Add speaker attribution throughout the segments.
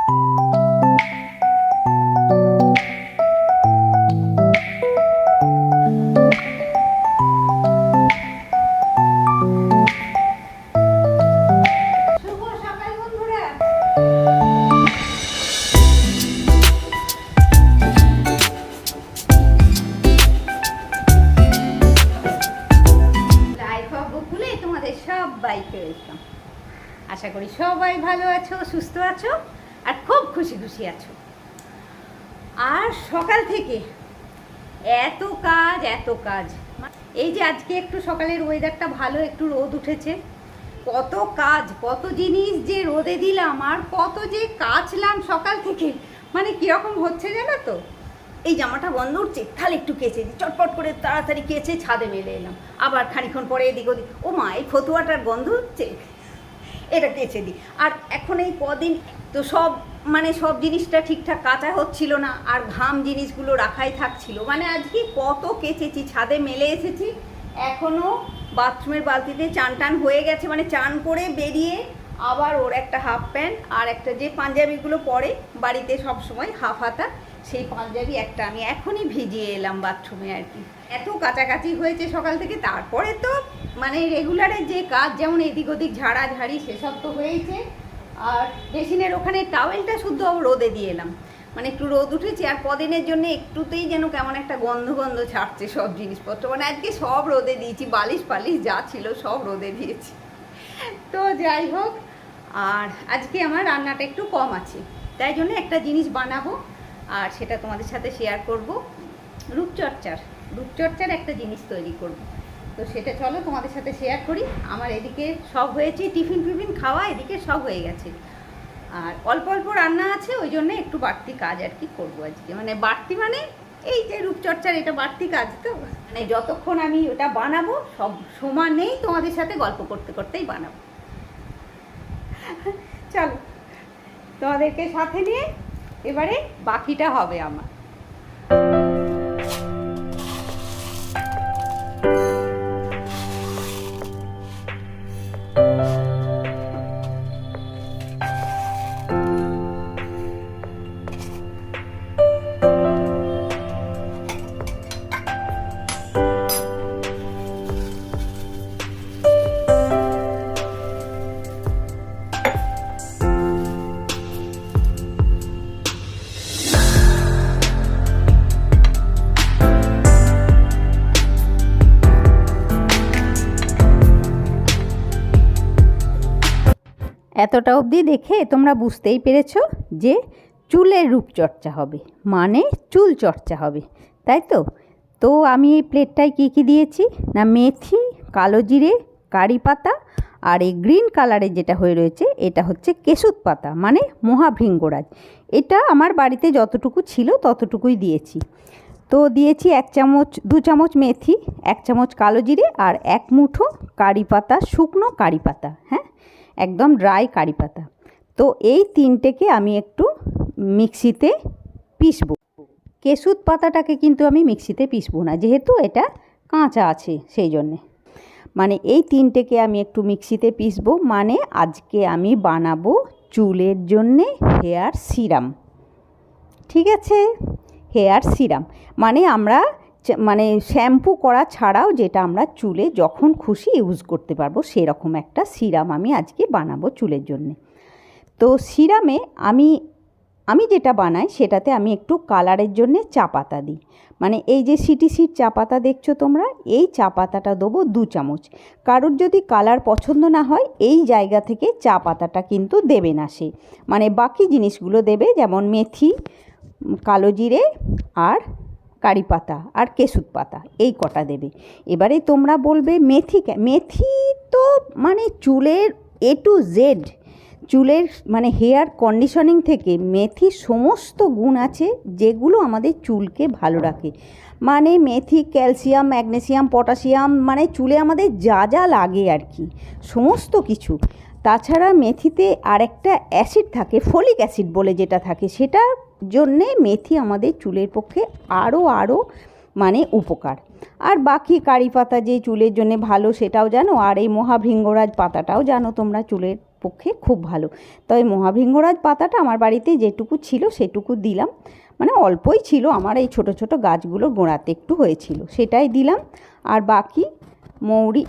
Speaker 1: আশা করি সবাই ভালো আছো, সুস্থ আছো আর খুব খুশি খুশি আছো। আর সকাল থেকে এত কাজ, এই যে আজকে একটু সকালের ওয়েদারটা ভালো, একটু রোদ উঠেছে, কত কাজ, কত জিনিস যে রোদে দিলাম আর কত যে কাচলাম সকাল থেকে, মানে কিরকম হচ্ছে জানো তো। এই জামাটা বন্ধ উঠছে, তাহলে একটু কেচে দিই, চটপট করে তাড়াতাড়ি কেচে ছাদে মেলে এলাম, আবার খানিক্ষণ পরে এদিক ওদিক, ও মা এই ফতুয়াটার গন্ধ হচ্ছে, এটা কেচে দিই। আর এখন এই কদিন তো সব জিনিসটা ঠিকঠাক কাচা হচ্ছিল না, আর ঘাম জিনিসগুলো রাখাই থাকছিল, মানে আজকে কত কেচেছি, ছাদে মেলে এসেছি, এখনও বাথরুমের বালতিতে চান টান হয়ে গেছে, মানে চান করে বেরিয়ে আবার ওর একটা হাফ প্যান্ট আর একটা যে পাঞ্জাবিগুলো পরে বাড়িতে সব সময় হাফ হাতা, সেই পাঞ্জাবি একটা আমি এখনই ভিজিয়ে এলাম বাথরুমে আর কি। এত কাচাকাচি হয়েছে সকাল থেকে, তারপরে তো মানে রেগুলারের যে কাজ, যেমন এদিক ওদিক ঝাড়াঝাড়ি সেসব তো হয়েছে, আর বেসিনের ওখানে টাওয়েলটা শুদ্ধ রোদে দিয়ে এলাম, মানে একটু রোদ উঠেছে, আর কদিনের জন্য একটুতেই যেন কেমন একটা গন্ধ ছাড়ছে সব জিনিসপত্র, মানে আজকে সব রোদে দিয়েছি, বালিশ যা ছিল সব রোদে দিয়েছি। তো যাই হোক, আর আজকে আমার রান্নাটা একটু কম আছে, তাই জন্য একটা জিনিস বানাবো আর সেটা তোমাদের সাথে শেয়ার করব। রূপচর্চার একটা জিনিস তৈরি করব, তো সেটা চলো তোমাদের সাথে শেয়ার করি। আমার এদিকে সব হয়েছে, টিফিন খাওয়া এদিকে সব হয়ে গেছে, আর অল্প অল্প রান্না আছে, ওই জন্য একটু বাড়তি কাজ আর কি করবো আজকে, মানে বাড়তি মানে এই যে রূপচর্চার এটা বাড়তি কাজ, তো মানে যতক্ষণ আমি ওটা বানাবো সব সমানেই তোমাদের সাথে গল্প করতে করতেই বানাবো। চলো তোমাদেরকে সাথে নিয়ে এবারে বাকিটা হবে আমার। এতটা অবধি দেখে তোমরা বুঝতেই পেরেছো যে চুলের রূপচর্চা হবে, মানে চুল চর্চা হবে, তাই তো। তো আমি এই প্লেটটায় কী দিয়েছি না, মেথি, কালো জিরে, কারি পাতা, আর এই গ্রিন কালারের যেটা হয়ে রয়েছে এটা হচ্ছে কেশুত পাতা, মানে মহাভৃঙ্গরাজ। এটা আমার বাড়িতে যতটুকু ছিল ততটুকুই দিয়েছি। তো দিয়েছি 2 চামচ মেথি, 1 চামচ কালো জিরে, আর 1 মুঠো কারি পাতা, শুকনো কারি পাতা, হ্যাঁ, একদম ড্রাই কারি পাতা। তো এই তিনটেকে আমি একটু মিক্সিতে পিষবো। কেশুত পাতাটাকে কিন্তু আমি মিক্সিতে পিষবো না, যেহেতু এটা কাঁচা আছে সেই জন্যে, মানে এই তিনটেকে আমি একটু মিক্সিতে পিষবো। মানে আজকে আমি বানাবো চুলের জন্যে হেয়ার সিরাম, ঠিক আছে, হেয়ার সিরাম, মানে আমরা মানে শ্যাম্পু করা ছাড়াও যেটা আমরা চুলে যখন খুশি ইউজ করতে পারবো, সেরকম একটা সিরাম আমি আজকে বানাবো চুলের জন্যে। তো সিরামে আমি যেটা বানাই সেটাতে আমি একটু কালারের জন্যে চা পাতা দিই, মানে এই যে সিটি সিড চা পাতা দেখছো তোমরা, এই চা পাতাটা দেবো 2 চামচ। কারোর যদি কালার পছন্দ না হয় এই জায়গা থেকে চা পাতাটা কিন্তু দেবে না সে, মানে বাকি জিনিসগুলো দেবে, যেমন মেথি, কালো জিরে আর কারি পাতা আর কেশুত পাতা, এই কটা দেবে। এবারে তোমরা বলবে মেথি তো মানে চুলের A to Z, চুলের মানে হেয়ার কন্ডিশনিং থেকে মেথির সমস্ত গুণ আছে যেগুলো আমাদের চুলকে ভালো রাখে, মানে মেথি ক্যালসিয়াম, ম্যাগনেসিয়াম, পটাশিয়াম, মানে চুলে আমাদের যা যা লাগে আর কি সমস্ত কিছু। তাছাড়া মেথিতে আরেকটা অ্যাসিড থাকে, ফলিক অ্যাসিড বলে যেটা থাকে, সেটার জন্যে মেথি আমাদের চুলের পক্ষে আরও মানে উপকার। আর বাকি কারি পাতা যে চুলের জন্য ভালো সেটাও জানো, আর এই মহাভৃঙ্গরাজ পাতাটাও জানো তোমরা চুলের পক্ষে খুব ভালো। তবে মহাভৃঙ্গরাজ পাতাটা আমার বাড়িতে যেটুকু ছিল সেটুকু দিলাম, মানে অল্পই ছিল, আমার এই ছোট ছোট গাছগুলোর গোড়াতে একটু হয়েছিল সেটাই দিলাম। আর বাকি মৌরি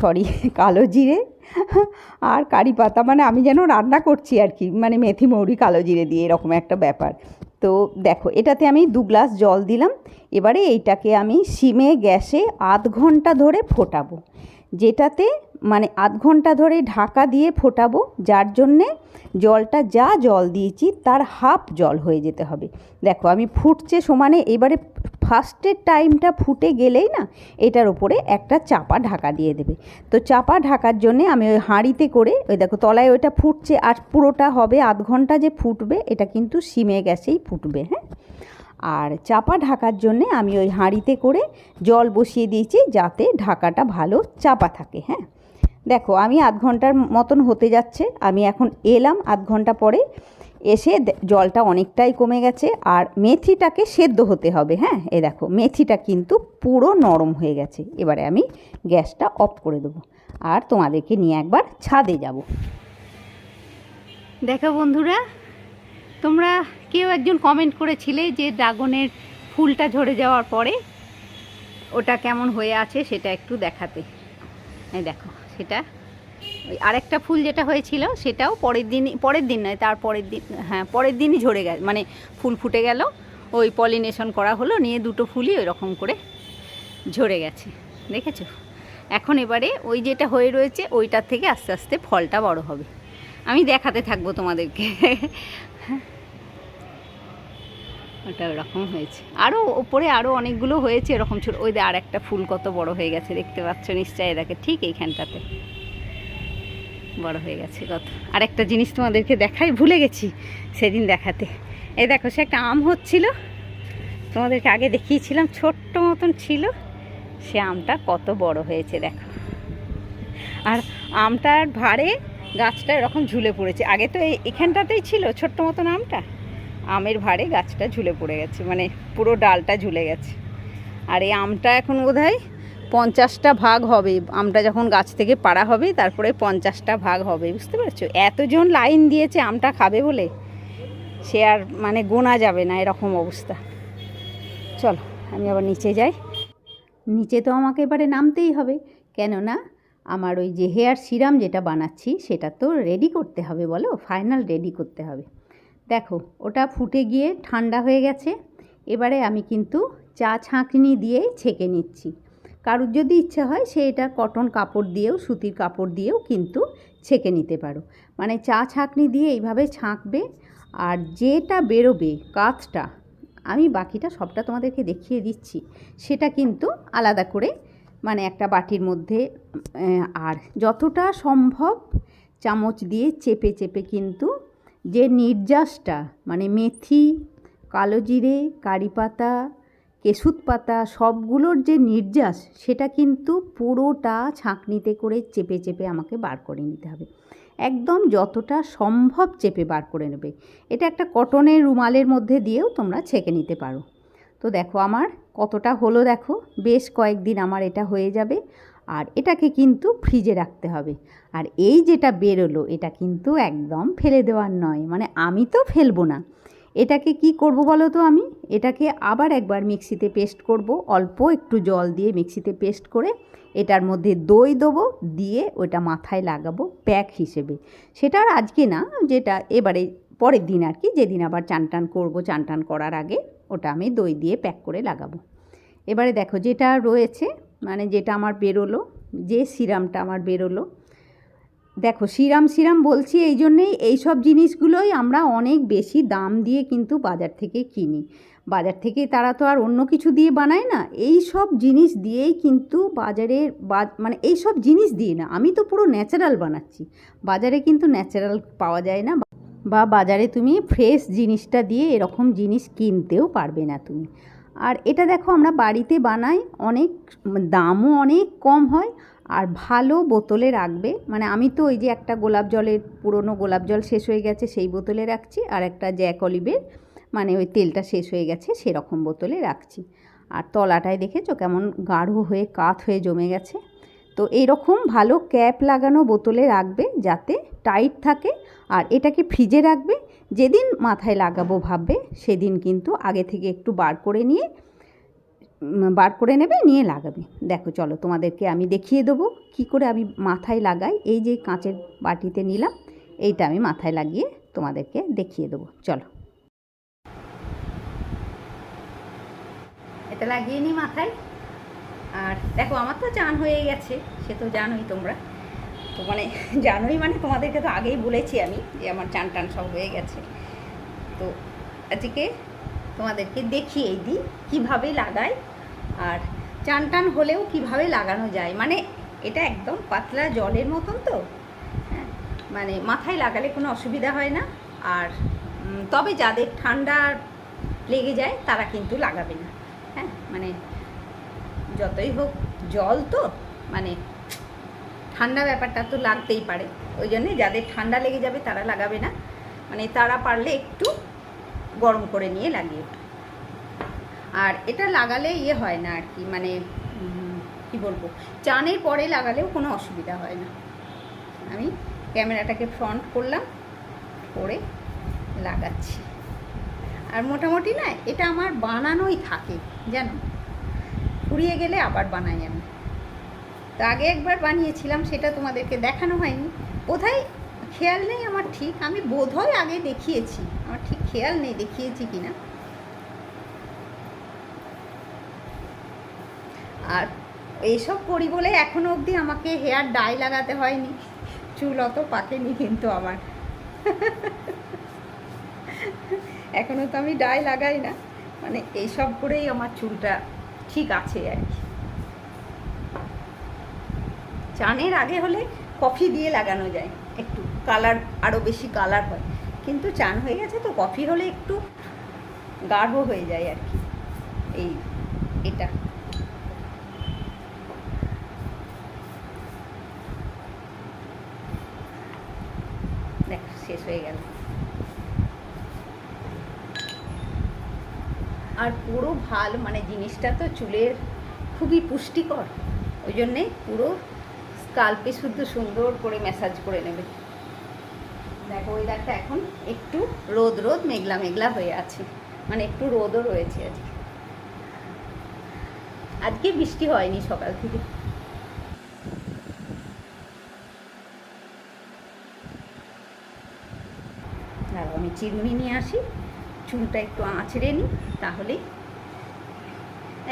Speaker 1: সরি কালো জিরে আর কারি পাতা, মানে আমি যেন রান্না করছি আর কি, মানে মেথি মৌরি কালো জিরে দিয়ে এরকম একটা ব্যাপার। তো দেখো এটাতে আমি 2 গ্লাস জল দিলাম। এবারে এইটাকে আমি সিমে গ্যাসে আধ ঘন্টা ধরে ফোটাবো, যেটাতে মানে আধ ঘন্টা ধরে ঢাকা দিয়ে ফোটাবো, যার জন্যে জলটা যা জল দিয়েছি তার হাফ জল হয়ে যেতে হবে। দেখো আমি ফুটছে সমানে, এবারে ফার্স্টের টাইমটা ফুটে গেলেই না এটার উপরে একটা চাপা ঢাকা দিয়ে দেবে। তো চাপা ঢাকার জন্যে আমি ওই হাঁড়িতে করে, ওই দেখো তলায় ওইটা ফুটছে, আর পুরোটা হবে আধ ঘন্টা যে ফুটবে, এটা কিন্তু সিমে গ্যাসেই ফুটবে, হ্যাঁ। আর চাপা ঢাকার জন্যে আমি ওই হাঁড়িতে করে জল বসিয়ে দিয়েছি, যাতে ঢাকাটা ভালো চাপা থাকে, হ্যাঁ। দেখো আমি আধ ঘন্টার মতন হতে যাচ্ছে, আমি এখন এলাম আধ ঘন্টা পরে, এসে জলটা অনেকটাই কমে গেছে, আর মেথিটাকে সেদ্ধ হতে হবে, হ্যাঁ। এ দেখো মেথিটা কিন্তু পুরো নরম হয়ে গেছে। এবারে আমি গ্যাসটা অফ করে দেবো, আর তোমাদেরকে নিয়ে একবার ছাদে যাব। দেখো বন্ধুরা, তোমরা কেউ একজন কমেন্ট করেছিলে যে ড্রাগনের ফুলটা ঝরে যাওয়ার পরে ওটা কেমন হয়ে আছে সেটা একটু দেখাতে। এই দেখো সেটা, ওই আরেকটা ফুল যেটা হয়েছিল সেটাও পরের দিন নয়, তার পরের দিন, হ্যাঁ পরের দিনই ঝরে গেছে, মানে ফুল ফুটে গেল, ওই পলিনেশন করা হলো, নিয়ে দুটো ফুলই ওই রকম করে ঝরে গেছে, দেখেছো। এখন এবারে ওই যেটা হয়ে রয়েছে ওইটার থেকে আস্তে আস্তে ফলটা বড় হবে, আমি দেখাতে থাকবো তোমাদেরকে। ওটা ওরকম হয়েছে, আরও ওপরে আরও অনেকগুলো হয়েছে এরকম ছোটো, ওই আর একটা ফুল কত বড় হয়ে গেছে দেখতে পাচ্ছ নিশ্চয়ই, দেখে ঠিক এইখানটাতে বড় হয়ে গেছে কত। আরেকটা জিনিস তোমাদেরকে দেখাই ভুলে গেছি সেদিন দেখাতে, এই দেখো সে একটা আম হচ্ছিল, তোমাদেরকে আগে দেখিয়েছিলাম, ছোট্ট মতন ছিল, সে আমটা কত বড় হয়েছে দেখো। আর আমটার ভারে গাছটা এরকম ঝুলে পড়েছে, আগে তো এখানটাতেই ছিল ছোট্ট মতন আমটা, আমের ভারে গাছটা ঝুলে পড়ে গেছে, মানে পুরো ডালটা ঝুলে গেছে। আর এই আমটা এখন বোধহয় 50টা ভাগ হবে, আমটা যখন গাছ থেকে পাড়া হবে তারপরে 50টা ভাগ হবে, বুঝতে পারছো। এতজন লাইন দিয়েছে আমটা খাবে বলে, সে আর মানে গোনা যাবে না এরকম অবস্থা। চলো আমি আবার নিচে যাই, নিচে তো আমাকে এবারে নামতেই হবে, কেননা আমার ওই যে হেয়ার সিরাম যেটা বানাচ্ছি সেটা তো রেডি করতে হবে, বলো ফাইনাল রেডি করতে হবে। দেখো ওটা ফুটে গিয়ে ঠান্ডা হয়ে গেছে, এবারে আমি কিন্তু চা ছাঁকনি দিয়ে ছেঁকে নিচ্ছি। কারুর যদি ইচ্ছা হয় সে এটা কটন কাপড় দিয়েও, সুতির কাপড় দিয়েও কিন্তু ছেঁকে নিতে পারো, মানে চা ছাঁকনি দিয়ে এইভাবে ছাঁকবে, আর যেটা বেরোবে কাঁচটা, আমি বাকিটা সবটা তোমাদেরকে দেখিয়ে দিচ্ছি, সেটা কিন্তু আলাদা করে মানে একটা বাটির মধ্যে, আর যতটা সম্ভব চামচ দিয়ে চেপে চেপে কিন্তু যে নির্যাসটা, মানে মেথি, কালো জিরে, কারি পাতা, কেশুত পাতা সবগুলোর যে নির্যাস, সেটা কিন্তু পুরোটা ছাঁকনিতে করে চেপে চেপে আমাকে বার করে নিতে হবে, একদম যতটা সম্ভব চেপে বার করে নেবে। এটা একটা কটনের রুমালের মধ্যে দিয়েও তোমরা ছেঁকে নিতে পারো। তো দেখো আমার কতটা হলো, দেখো বেশ কয়েকদিন আমার এটা হয়ে যাবে, আর এটাকে কিন্তু ফ্রিজে রাখতে হবে। আর এই যেটা বেরোলো এটা কিন্তু একদম ফেলে দেওয়ার নয়, মানে আমি তো ফেলবো না, এটাকে কি করব বলো তো, আমি এটাকে আবার একবার মিক্সিতে পেস্ট করব, অল্প একটু জল দিয়ে মিক্সিতে পেস্ট করে এটার মধ্যে দই দেবো, দিয়ে ওটা মাথায় লাগাবো প্যাক হিসেবে। সেটা আর আজকে না, যেটা এবারে পরের দিন আর কি, যেদিন আবার চান টান করবো, চান টান করার আগে ওটা আমি দই দিয়ে প্যাক করে লাগাবো। এবারে দেখো যেটা রয়েছে, মানে যেটা আমার বেরোলো, যে সিরামটা আমার বেরোলো, দেখো সিরাম বলছি এই জন্যেই, এইসব জিনিসগুলোই আমরা অনেক বেশি দাম দিয়ে কিন্তু বাজার থেকে কিনি, বাজার থেকে তারা তো আর অন্য কিছু দিয়ে বানায় না, এই সব জিনিস দিয়েই কিন্তু বাজারের মানে এই সব জিনিস দিয়ে না, আমি তো পুরো ন্যাচারাল বানাচ্ছি, বাজারে কিন্তু ন্যাচারাল পাওয়া যায় না, বা বাজারে তুমি ফ্রেশ জিনিসটা দিয়ে এরকম জিনিস কিনতেও পারবে না তুমি। আর এটা দেখো আমরা বাড়িতে বানাই, অনেক দামও অনেক কম হয়, আর ভালো বোতলে রাখবে, মানে আমি তো ওই যে একটা গোলাপ জলের পুরনো গোলাপ জল শেষ হয়ে গেছে সেই বোতলে রাখছি, আর একটা জ্যাক অলিভের মানে ওই তেলটা শেষ হয়ে গেছে সেরকম বোতলে রাখছি। আর তলাটায় দেখেছো কেমন গাঢ় হয়ে কাঠ হয়ে জমে গেছে, তো এইরকম ভালো ক্যাপ লাগানো বোতলে রাখবে যাতে টাইট থাকে, আর এটাকে ফ্রিজে রাখবে। যেদিন মাথায় লাগাবো ভাববে সেদিন কিন্তু আগে থেকে একটু বার করে নেবে, নিয়ে লাগাবে। দেখো চলো তোমাদেরকে আমি দেখিয়ে দেবো কী করে আমি মাথায় লাগাই। এই যে কাঁচের বাটিতে নিলাম, এইটা আমি মাথায় লাগিয়ে তোমাদেরকে দেখিয়ে দেবো। চলো, এটা লাগিয়ে নিই মাথায়। আর দেখো আমার তো চান হয়ে গেছে, সে তো জানোই তোমরা, তো মানে জানোই মানে তোমাদেরকে তো আগেই বলেছি আমি যে আমার চান টান সব হয়ে গেছে। তো আজকে তোমাদেরকে দেখিয়ে দিই কীভাবে লাগাই, আর চান টান হলেও কিভাবে লাগানো যায়। মানে এটা একদম পাতলা জলের মতন, তো হ্যাঁ, মানে মাথায় লাগালে কোনো অসুবিধা হয় না। আর তবে যাদের ঠান্ডা লেগে যায় তারা কিন্তু লাগাবে না। হ্যাঁ, মানে যতই হোক জল তো, মানে ঠান্ডা ব্যাপারটা তো লাগতেই পারে, ওই জন্যে যাদের ঠান্ডা লেগে যাবে তারা লাগাবে না। মানে তারা পারলে একটু গরম করে নিয়ে লাগিয়ে। আর এটা লাগালে ইয়ে হয় না আর কি, মানে কি বলবো, চানের পরে লাগালেও কোনো অসুবিধা হয় না। আমি ক্যামেরাটাকে ফ্রন্ট করলাম, করে লাগাচ্ছি। আর মোটামুটি না এটা আমার বানানোই থাকে জানো, ফুরিয়ে গেলে আবার বানাই আমি। তো আগে একবার বানিয়েছিলাম, সেটা তোমাদেরকে দেখানো হয়নি, বোধহয় খেয়াল নেই আমার ঠিক। আমি বোধহয় আগে দেখিয়েছি, আমার ঠিক খেয়াল নেই দেখিয়েছি কিনা। আর এইসব করি বলে এখনও অবধি আমাকে হেয়ার ডাই লাগাতে হয়নি, চুল অত পাকেনি কিন্তু আমার। এখনও তো আমি ডাই লাগাই না, মানে এইসব করেই আমার চুলটা ঠিক আছে আর কি। চানের আগে হলে কফি দিয়ে লাগানো যায়, একটু কালার, আরও বেশি কালার হয়, কিন্তু চান হয়ে গেছে তো কফি হলে একটু গাঢ় হয়ে যায় আর কি। এটা দেখ শেষ হয়ে গেল। আর পুরো ভালো, মানে জিনিসটা তো চুলের খুবই পুষ্টিকর, ওই জন্যে পুরো স্কাল্পে শুদ্ধ সুন্দর করে ম্যাসাজ করে নেবে। দেখো ওয়েদারটা এখন একটু রোদ মেঘলা মেঘলা হয়ে আছে, মানে একটু রোদও রয়েছে আজকে। আজকে বৃষ্টি হয়নি সকাল থেকে। আর আমি চিরুনি নিয়ে আসি, চুলটা একটু আঁচড়ে নিই, তাহলেই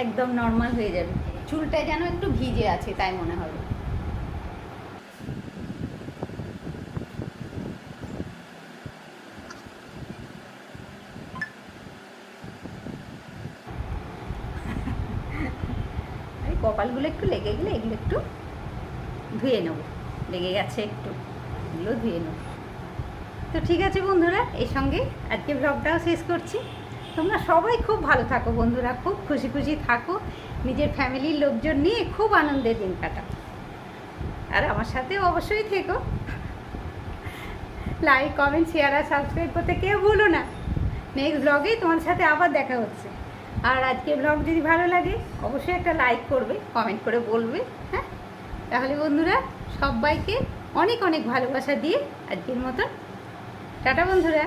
Speaker 1: একদম নর্মাল হয়ে যাবে। চুলটা যেন একটু ভিজে আছে তাই মনে হবে। কপালগুলো একটু লেগে গেলে এগুলো একটু ধুয়ে নেব, লেগে গেছে একটু, এগুলো ধুয়ে নেব। তো ঠিক আছে বন্ধুরা, এই সঙ্গে আজকে ব্লগটাও শেষ করছি। তোমরা সবাই খুব ভালো থাকো বন্ধুরা, খুব খুশি খুশি থাকো, নিজের ফ্যামিলির লোকজন নিয়ে খুব আনন্দের দিন কাটাও। আর আমার সাথেও অবশ্যই থেকো, লাইক কমেন্ট শেয়ার আর সাবস্ক্রাইব করতে কেউ ভুলো না। নেক্সট ব্লগে তোমার সাথে আবার দেখা হচ্ছে। আর আজকে ব্লগ যদি ভালো লাগে অবশ্যই একটা লাইক করবে, কমেন্ট করে বলবে। হ্যাঁ, তাহলে বন্ধুরা সবাইকে অনেক অনেক ভালোবাসা দিয়ে আজকের মতন টাটা বন্ধুরা।